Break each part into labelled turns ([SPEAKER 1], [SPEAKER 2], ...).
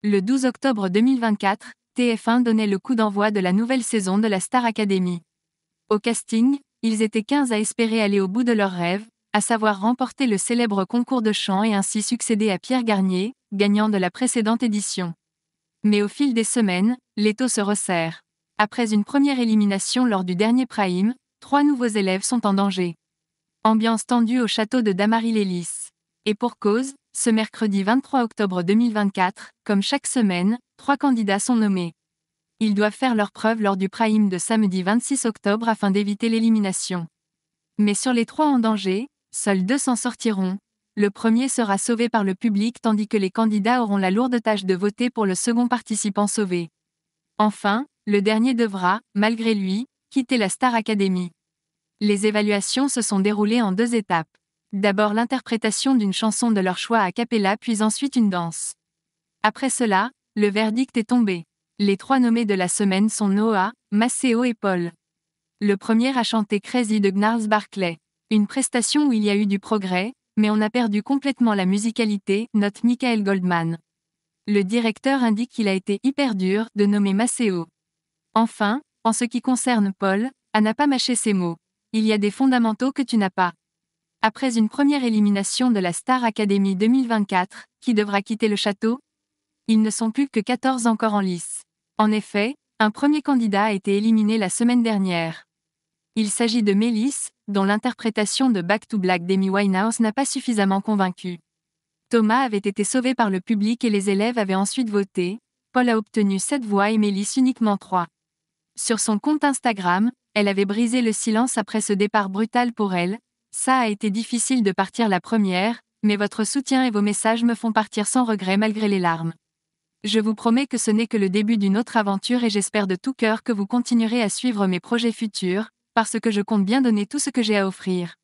[SPEAKER 1] Le 12 octobre 2024, TF1 donnait le coup d'envoi de la nouvelle saison de la Star Academy. Au casting, ils étaient 15 à espérer aller au bout de leurs rêves, à savoir remporter le célèbre concours de chant et ainsi succéder à Pierre Garnier, gagnant de la précédente édition. Mais au fil des semaines, l'étau se resserre. Après une première élimination lors du dernier prime, 3 nouveaux élèves sont en danger. Ambiance tendue au château de Damary-Lélis. Et pour cause, ce mercredi 23 octobre 2024, comme chaque semaine, 3 candidats sont nommés. Ils doivent faire leurs preuves lors du prime de samedi 26 octobre afin d'éviter l'élimination. Mais sur les 3 en danger, seuls 2 s'en sortiront. Le premier sera sauvé par le public tandis que les candidats auront la lourde tâche de voter pour le second participant sauvé. Enfin, le dernier devra, malgré lui, quitter la Star Academy. Les évaluations se sont déroulées en 2 étapes. D'abord l'interprétation d'une chanson de leur choix a cappella puis ensuite une danse. Après cela, le verdict est tombé. Les 3 nommés de la semaine sont Noah, Maceo et Paul. Le premier a chanté Crazy de Gnarls Barkley. Une prestation où il y a eu du progrès, mais on a perdu complètement la musicalité, note Michael Goldman. Le directeur indique qu'il a été hyper dur de nommer Maceo. Enfin, en ce qui concerne Paul, à n'a pas mâché ses mots. Il y a des fondamentaux que tu n'as pas. Après une première élimination de la Star Academy 2024, qui devra quitter le château? Ils ne sont plus que 14 encore en lice. En effet, un premier candidat a été éliminé la semaine dernière. Il s'agit de Mélis, dont l'interprétation de Back to Black d'Amy Winehouse n'a pas suffisamment convaincu. Thomas avait été sauvé par le public et les élèves avaient ensuite voté. Paul a obtenu 7 voix et Mélis uniquement 3. Sur son compte Instagram, elle avait brisé le silence après ce départ brutal pour elle. Ça a été difficile de partir la première, mais votre soutien et vos messages me font partir sans regret malgré les larmes. Je vous promets que ce n'est que le début d'une autre aventure et j'espère de tout cœur que vous continuerez à suivre mes projets futurs, parce que je compte bien donner tout ce que j'ai à offrir.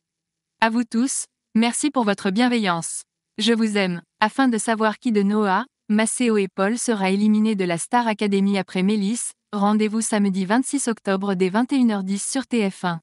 [SPEAKER 1] À vous tous, merci pour votre bienveillance. Je vous aime. Afin de savoir qui de Noah, Maceo et Paul sera éliminé de la Star Academy après Mélis, rendez-vous samedi 26 octobre dès 21h10 sur TF1.